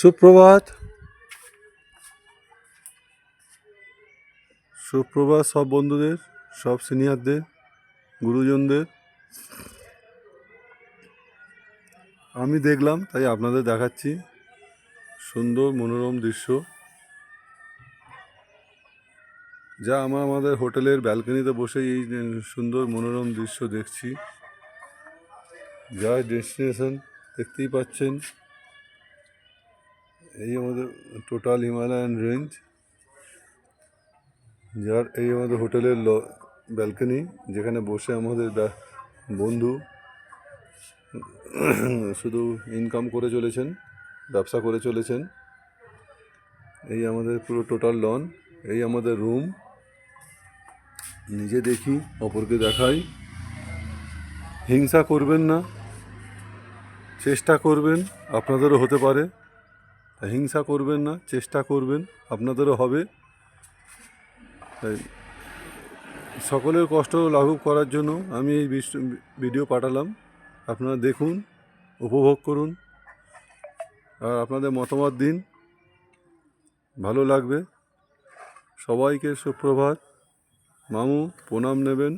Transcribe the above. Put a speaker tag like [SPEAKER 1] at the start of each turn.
[SPEAKER 1] সুপ্রভাত। সুপ্রভাত সব বন্ধুদের, সব সিনিয়রদের, গুরুজনদের। আমি দেখলাম তাই আপনাদের দেখাচ্ছি সুন্দর মনোরম দৃশ্য, যা আমাদের হোটেলের ব্যালকনিতে বসে এই সুন্দর মনোরম দৃশ্য দেখছি। যা ডেস্টিনেশন দেখতেই পাচ্ছেন, এই আমাদের টোটাল হিমালয়ান রেঞ্জ, যার এই আমাদের হোটেলের ব্যালকনি, যেখানে বসে আমাদের বন্ধু শুধু ইনকাম করে চলেছেন, ব্যবসা করে চলেছেন। এই আমাদের পুরো টোটাল লন, এই আমাদের রুম। নিজে দেখি, অপরকে দেখাই। হিংসা করবেন না, চেষ্টা করবেন, আপনাদেরও হতে পারে। হিংসা করবেন না, চেষ্টা করবেন, আপনাদেরও হবে। তাই সকলের কষ্ট লাঘব করার জন্য আমি এই ভিডিও পাঠালাম। আপনারা দেখুন, উপভোগ করুন, আর আপনাদের মতামত দিন, ভালো লাগবে। সবাইকে সুপ্রভাত, মামু প্রণাম নেবেন।